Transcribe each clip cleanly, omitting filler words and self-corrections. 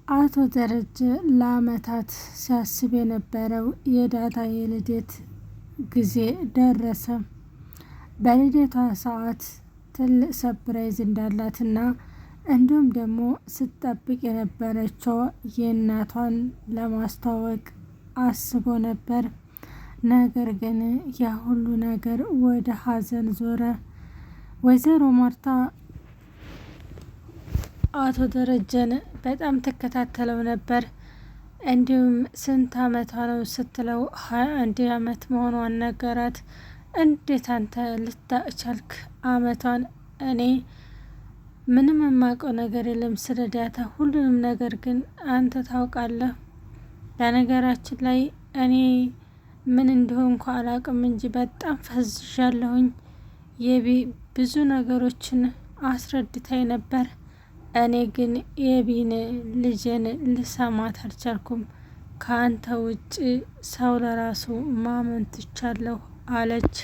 አቶ ደረጀ ለአመታት ሲያስብ የነበረው የዳጣ የልደት ጊዜ ደረሰ። በልደቷ ሰዓት ትልቅ ሰፕራይዝ እንዳላትና እንዲሁም ደግሞ ስትጠብቅ የነበረችው የእናቷን ለማስተዋወቅ አስቦ ነበር። ነገር ግን ያ ሁሉ ነገር ወደ ሀዘን ዞረ። ወይዘሮ ማርታ አቶ ደረጀን በጣም ትከታተለው ነበር። እንዲሁም ስንት አመቷ ነው ስትለው 21 አመት መሆኗን ነገራት። እንዴት አንተ ልታውቅ ቻልክ አመቷን? እኔ ምንም የማውቀው ነገር የለም ስለ ዳታ፣ ሁሉንም ነገር ግን አንተ ታውቃለህ። በነገራችን ላይ እኔ ምን እንደሆንኩ አላውቅም እንጂ በጣም ፈዝዣለሁኝ። ብዙ ነገሮችን አስረድታኝ ነበር። እኔ ግን የቢን ልጅን ልሰማት አልቻልኩም። ከአንተ ውጭ ሰው ለራሱ ማመን ትቻለሁ አለች።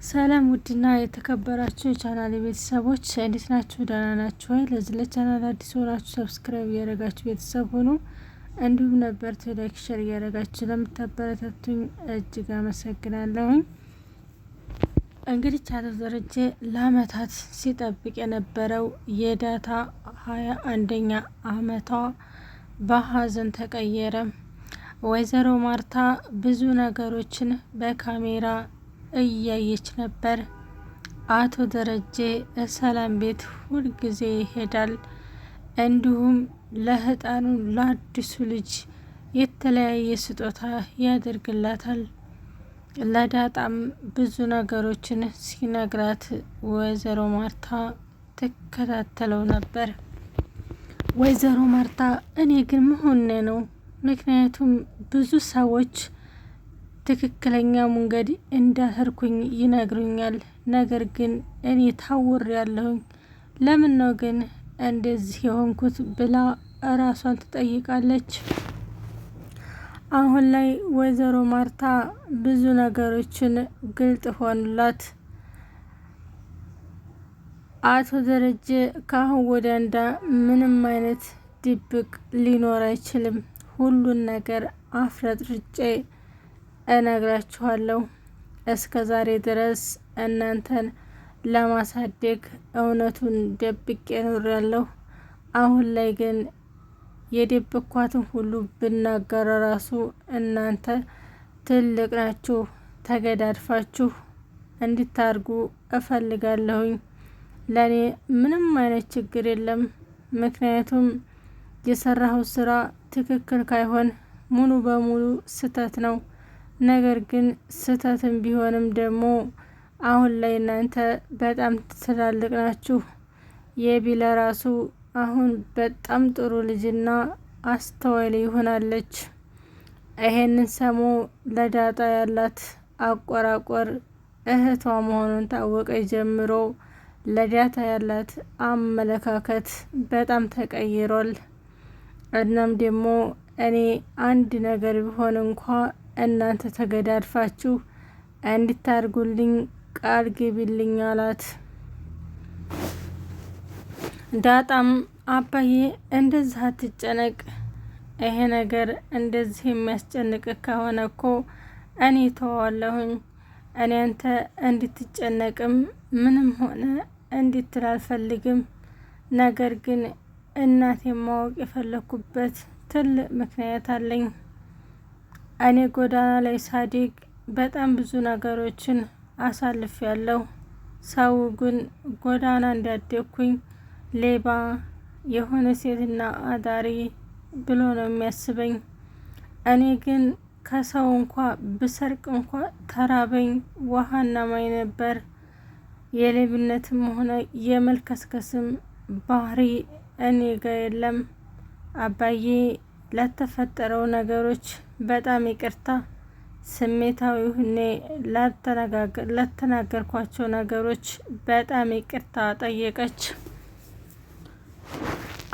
ሰላም ውድና የተከበራችሁ የቻናል ቤተሰቦች እንዴት ናችሁ? ደህና ናችሁ ወይ? ለዚህ ለቻናል አዲስ ሆናችሁ ሰብስክራይብ እያደረጋችሁ ቤተሰብ ሆኑ። እንዲሁም ነበር ላይክ፣ ሼር እያደረጋችሁ ለምታበረታቱኝ እጅግ አመሰግናለሁኝ። እንግዲህ አቶ ደረጀ ለአመታት ሲጠብቅ የነበረው የዳታ 21ኛ አመቷ በሀዘን ተቀየረ። ወይዘሮ ማርታ ብዙ ነገሮችን በካሜራ እያየች ነበር። አቶ ደረጀ ሰላም ቤት ሁልጊዜ ይሄዳል። እንዲሁም ለህጣኑ ለአዲሱ ልጅ የተለያየ ስጦታ ያደርግላታል። ለዳጣም ብዙ ነገሮችን ሲነግራት ወይዘሮ ማርታ ትከታተለው ነበር። ወይዘሮ ማርታ እኔ ግን መሆን ነው፣ ምክንያቱም ብዙ ሰዎች ትክክለኛ መንገድ እንዳልሄድኩኝ ይነግሩኛል። ነገር ግን እኔ ታውር ያለሁኝ ለምን ነው ግን እንደዚህ የሆንኩት ብላ እራሷን ትጠይቃለች። አሁን ላይ ወይዘሮ ማርታ ብዙ ነገሮችን ግልጥ ሆኑላት። አቶ ደረጀ ከአሁን ወዲያ ምንም አይነት ድብቅ ሊኖር አይችልም። ሁሉን ነገር አፍረጥርጬ እነግራችኋለሁ። እስከ ዛሬ ድረስ እናንተን ለማሳደግ እውነቱን ደብቄ ኖሬያለሁ። አሁን ላይ ግን የደበኳትን ሁሉ ብናገር ራሱ እናንተ ትልቅ ናችሁ፣ ተገዳድፋችሁ እንድታርጉ እፈልጋለሁኝ። ለኔ ምንም አይነት ችግር የለም፣ ምክንያቱም የሰራሁት ስራ ትክክል ካይሆን ሙሉ በሙሉ ስተት ነው። ነገር ግን ስተትም ቢሆንም ደግሞ አሁን ላይ እናንተ በጣም ትላልቅ ናችሁ። የቢለ ራሱ አሁን በጣም ጥሩ ልጅና አስተዋይ ይሆናለች። ይሄንን ሰሞ ለዳጣ ያላት አቆራቆር እህቷ መሆኑን ታወቀ ጀምሮ ለዳጣ ያላት አመለካከት በጣም ተቀይሯል። እናም ደግሞ እኔ አንድ ነገር ቢሆን እንኳ እናንተ ተገዳድፋችሁ እንድታርጉልኝ ቃል ግቢልኝ አላት። ዳጣም አባዬ እንደዚህ አትጨነቅ፣ ይሄ ነገር እንደዚህ የሚያስጨንቅ ከሆነ እኮ እኔ ተዋለሁኝ። እኔ አንተ እንድትጨነቅም ምንም ሆነ እንድትል አልፈልግም። ነገር ግን እናቴ ማወቅ የፈለኩበት ትልቅ ምክንያት አለኝ። እኔ ጎዳና ላይ ሳድግ በጣም ብዙ ነገሮችን አሳልፌያለሁ። ሰው ግን ጎዳና እንዳደግኩኝ ሌባ፣ የሆነ ሴትና አዳሪ ብሎ ነው የሚያስበኝ። እኔ ግን ከሰው እንኳ ብሰርቅ እንኳ ተራበኝ ውሃና ማይ ነበር። የሌብነትም ሆነ የመልከስከስም ባህሪ እኔ ጋ የለም። አባዬ ለተፈጠረው ነገሮች በጣም ይቅርታ፣ ስሜታዊ ሁኔ ለተናገርኳቸው ነገሮች በጣም ይቅርታ ጠየቀች።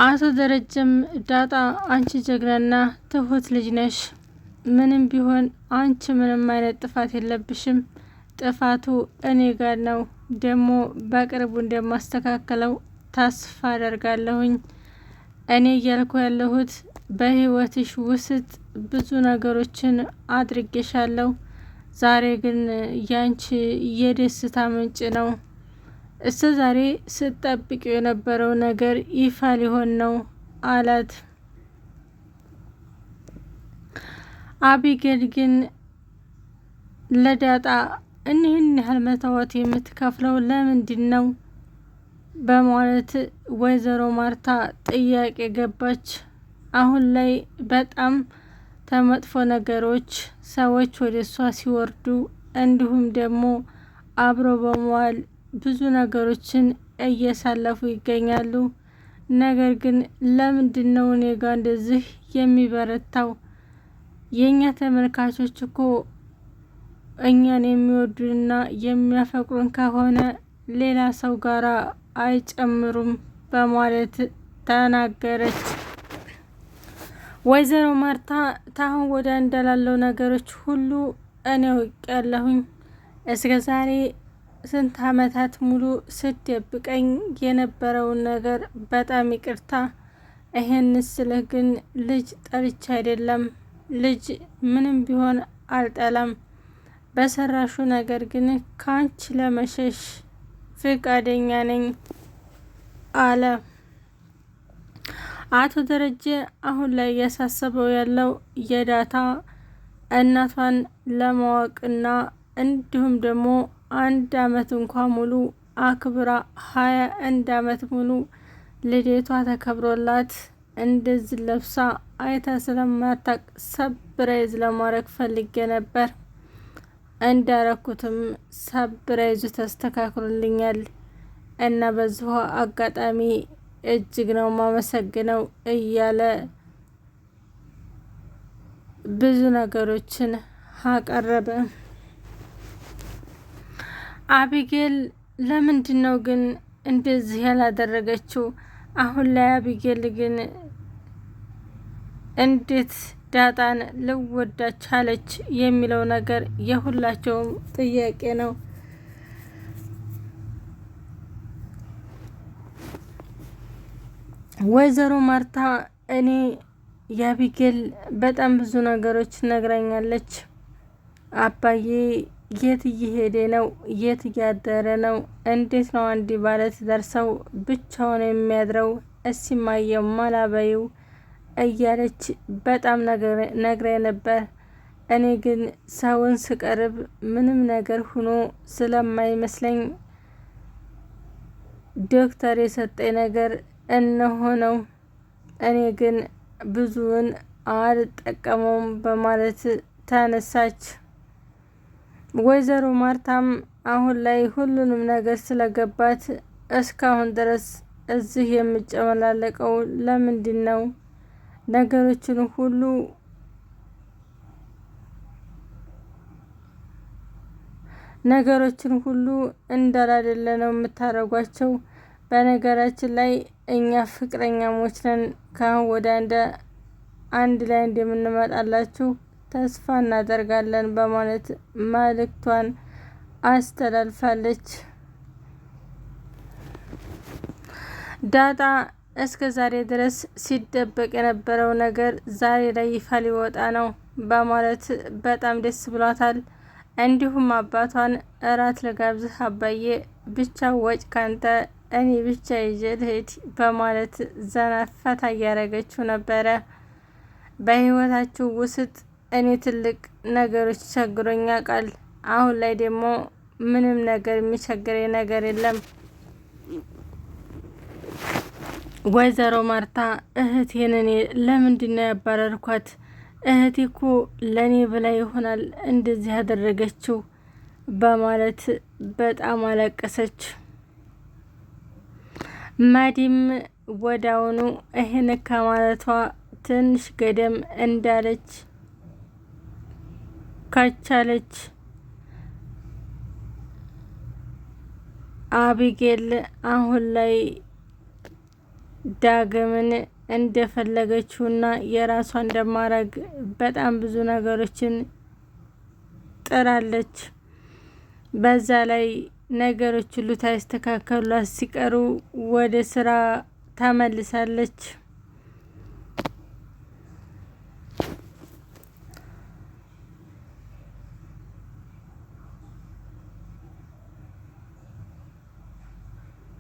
አቶ ደረጀም ዳጣ አንቺ ጀግናና ትሁት ልጅ ነሽ፣ ምንም ቢሆን አንቺ ምንም አይነት ጥፋት የለብሽም። ጥፋቱ እኔ ጋር ነው። ደግሞ በቅርቡ እንደማስተካከለው ተስፋ አደርጋለሁኝ። እኔ እያልኩ ያለሁት በህይወትሽ ውስጥ ብዙ ነገሮችን አድርጌሻለሁ። ዛሬ ግን ያንቺ የደስታ ምንጭ ነው። እስከ ዛሬ ስትጠብቂው የነበረው ነገር ይፋ ሊሆን ነው አላት። አቢጌል ግን ለዳጣ እኒህን ያህል መስዋዕት የምትከፍለው ለምንድን ነው በማለት ወይዘሮ ማርታ ጥያቄ ገባች። አሁን ላይ በጣም ተመጥፎ ነገሮች ሰዎች ወደ እሷ ሲወርዱ እንዲሁም ደግሞ አብሮ በመዋል ብዙ ነገሮችን እያሳለፉ ይገኛሉ። ነገር ግን ለምንድን ነው እኔ ጋ እንደዚህ የሚበረታው? የእኛ ተመልካቾች እኮ እኛን የሚወዱንና የሚያፈቅሩን ከሆነ ሌላ ሰው ጋራ አይጨምሩም በማለት ተናገረች። ወይዘሮ ማርታ ታሁን ወደ እንዳላለው ነገሮች ሁሉ እኔ አውቄያለሁኝ። እስከ ዛሬ ስንት አመታት ሙሉ ስትደብቀኝ የነበረውን ነገር በጣም ይቅርታ። ይሄን ስልህ ግን ልጅ ጠልቼ አይደለም። ልጅ ምንም ቢሆን አልጠላም። በሰራሹ ነገር ግን ካንቺ ለመሸሽ ፍቃደኛ ነኝ አለ። አቶ ደረጀ አሁን ላይ እያሳሰበው ያለው የዳጣ እናቷን ለማወቅና እንዲሁም ደግሞ 1 አመት እንኳን ሙሉ አክብራ 21 አመት ሙሉ ልደቷ ተከብሮላት እንደዚህ ለብሳ አይታ ስለማታቅ ሰብራይዝ ለማድረግ ፈልጌ ነበር። እንዳረኩትም ሰብራይዙ ተስተካክሎልኛል እና በዚሁ አጋጣሚ እጅግ ነው ማመሰግነው እያለ ብዙ ነገሮችን አቀረበ። አቢጌል ለምንድን ነው ግን እንደዚህ ያላደረገችው? አሁን ላይ አቢጌል ግን እንዴት ዳጣን ልወዳች ቻለች የሚለው ነገር የሁላቸውም ጥያቄ ነው። ወይዘሮ ማርታ እኔ የአቢጌል በጣም ብዙ ነገሮች ነግራኛለች። አባዬ የት እየሄደ ነው? የት እያደረ ነው? እንዴት ነው አንድ ባለት ደርሰው ብቻውን የሚያድረው? እስማየው ማላበይው እያለች በጣም ነግራኝ ነበር። እኔ ግን ሰውን ስቀርብ ምንም ነገር ሆኖ ስለማይመስለኝ ዶክተር የሰጠኝ ነገር እነሆ ነው። እኔ ግን ብዙውን አልጠቀመውም በማለት ተነሳች። ወይዘሮ ማርታም አሁን ላይ ሁሉንም ነገር ስለገባት እስካሁን ድረስ እዚህ የምጨመላለቀው ለምንድን ነው? ነገሮችን ሁሉ እንዳላደለ ነው የምታደርጓቸው። በነገራችን ላይ እኛ ፍቅረኛሞች ነን። ካሁን ወደ አንድ ላይ እንደምንመጣላችሁ ተስፋ እናደርጋለን በማለት መልእክቷን አስተላልፋለች። ዳጣ እስከ ዛሬ ድረስ ሲደበቅ የነበረው ነገር ዛሬ ላይ ይፋ ሊወጣ ነው በማለት በጣም ደስ ብሏታል። እንዲሁም አባቷን እራት ለጋብዝህ አባዬ፣ ብቻ ወጭ ካንተ እኔ ብቻ ይዤ ልሂድ በማለት ዘና ፈታ እያረገችው ነበረ። በህይወታችሁ ውስጥ እኔ ትልቅ ነገሮች ቸግሮኛ ቃል አሁን ላይ ደግሞ ምንም ነገር የሚቸግረኝ ነገር የለም። ወይዘሮ ማርታ እህቴን እኔ ለምንድን ነው ያባረርኳት? እህቴ እኮ ለእኔ ብላ ይሆናል እንደዚህ ያደረገችው በማለት በጣም አለቀሰች። ማዲም ወዳውኑ ይሄን ከማለቷ ትንሽ ገደም እንዳለች ካቻለች አቢጌል አሁን ላይ ዳግምን እንደፈለገችውና የራሷ እንደማረግ በጣም ብዙ ነገሮችን ጥራለች። በዛ ላይ ነገሮች ሁሉ ታስተካከሏት ሲቀሩ ወደ ስራ ተመልሳለች።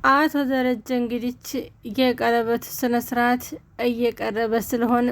አቶ ደረጀ እንግዲህ የቀለበቱ ስነ ስርዓት እየቀረበ ስለሆነ